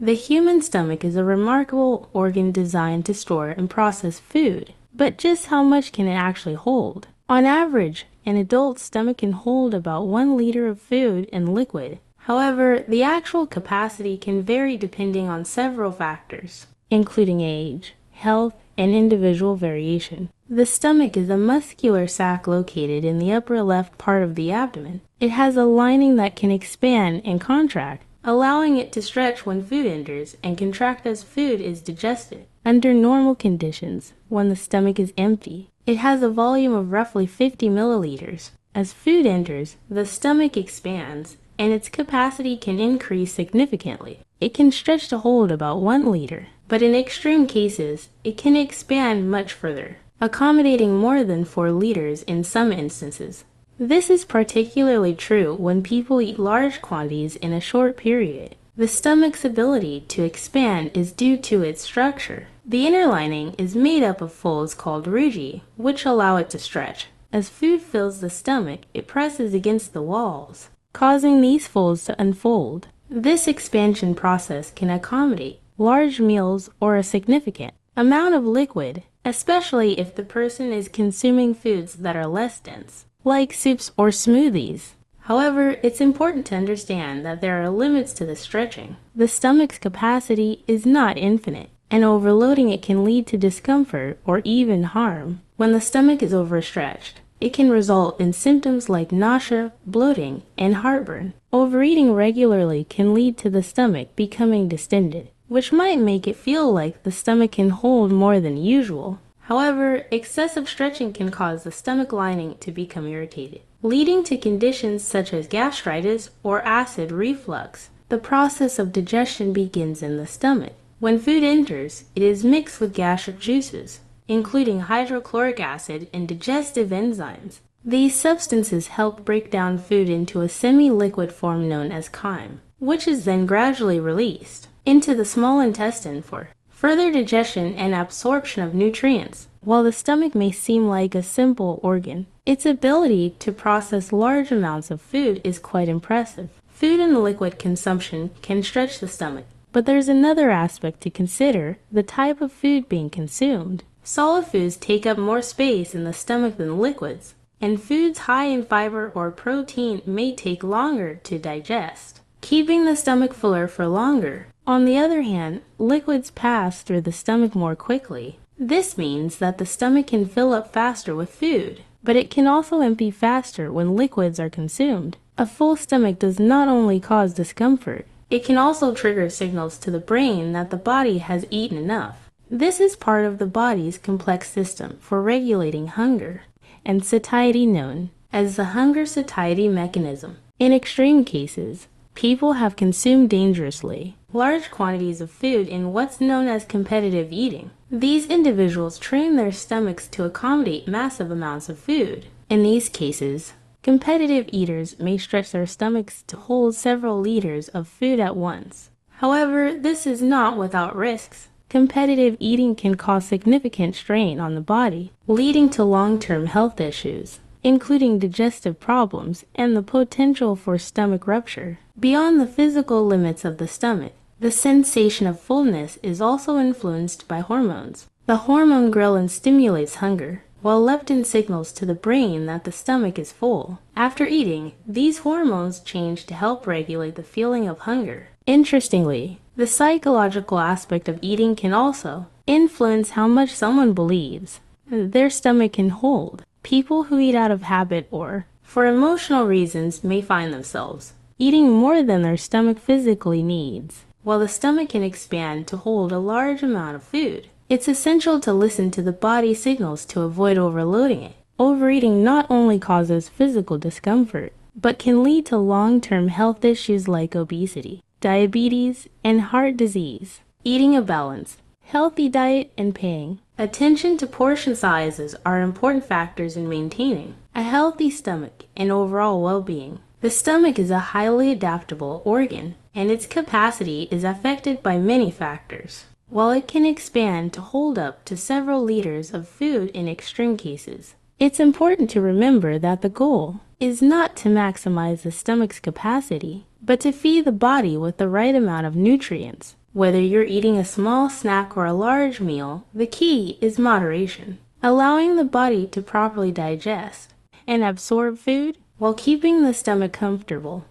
The human stomach is a remarkable organ designed to store and process food, but just how much can it actually hold? On average, an adult stomach can hold about 1 liter of food and liquid. However, the actual capacity can vary depending on several factors, including age, health, and individual variation. The stomach is a muscular sac located in the upper left part of the abdomen. It has a lining that can expand and contract, allowing it to stretch when food enters and contract as food is digested. Under normal conditions, when the stomach is empty, it has a volume of roughly 50 milliliters. As food enters, the stomach expands, and its capacity can increase significantly. It can stretch to hold about 1 liter, but in extreme cases, it can expand much further, accommodating more than 4 liters in some instances. This is particularly true when people eat large quantities in a short period. The stomach's ability to expand is due to its structure. The inner lining is made up of folds called rugae, which allow it to stretch. As food fills the stomach, it presses against the walls, causing these folds to unfold. This expansion process can accommodate large meals or a significant amount of liquid, especially if the person is consuming foods that are less dense, like soups or smoothies. However, it's important to understand that there are limits to the stretching. The stomach's capacity is not infinite, and overloading it can lead to discomfort or even harm. When the stomach is overstretched, it can result in symptoms like nausea, bloating, and heartburn. Overeating regularly can lead to the stomach becoming distended, which might make it feel like the stomach can hold more than usual. However, excessive stretching can cause the stomach lining to become irritated, leading to conditions such as gastritis or acid reflux. The process of digestion begins in the stomach. When food enters, it is mixed with gastric juices, including hydrochloric acid and digestive enzymes. These substances help break down food into a semi-liquid form known as chyme, which is then gradually released into the small intestine for further digestion and absorption of nutrients. While the stomach may seem like a simple organ, its ability to process large amounts of food is quite impressive. Food and liquid consumption can stretch the stomach, but there's another aspect to consider: the type of food being consumed. Solid foods take up more space in the stomach than liquids, and foods high in fiber or protein may take longer to digest, keeping the stomach fuller for longer. On the other hand, liquids pass through the stomach more quickly. This means that the stomach can fill up faster with food, but it can also empty faster when liquids are consumed. A full stomach does not only cause discomfort, it can also trigger signals to the brain that the body has eaten enough. This is part of the body's complex system for regulating hunger and satiety, known as the hunger-satiety mechanism. In extreme cases, people have consumed dangerously large quantities of food in what's known as competitive eating. These individuals train their stomachs to accommodate massive amounts of food. In these cases, competitive eaters may stretch their stomachs to hold several liters of food at once. However, this is not without risks. Competitive eating can cause significant strain on the body, leading to long-term health issues, including digestive problems and the potential for stomach rupture. Beyond the physical limits of the stomach, the sensation of fullness is also influenced by hormones. The hormone ghrelin stimulates hunger, while leptin signals to the brain that the stomach is full. After eating, these hormones change to help regulate the feeling of hunger. Interestingly, the psychological aspect of eating can also influence how much someone believes their stomach can hold. People who eat out of habit or for emotional reasons may find themselves eating more than their stomach physically needs. While the stomach can expand to hold a large amount of food, it's essential to listen to the body's signals to avoid overloading it. Overeating not only causes physical discomfort, but can lead to long-term health issues like obesity, diabetes, and heart disease. Eating a balanced, healthy diet and paying attention to portion sizes are important factors in maintaining a healthy stomach and overall well-being. The stomach is a highly adaptable organ, and its capacity is affected by many factors. While it can expand to hold up to several liters of food in extreme cases, it's important to remember that the goal is not to maximize the stomach's capacity, but to feed the body with the right amount of nutrients. Whether you're eating a small snack or a large meal, the key is moderation, allowing the body to properly digest and absorb food while keeping the stomach comfortable.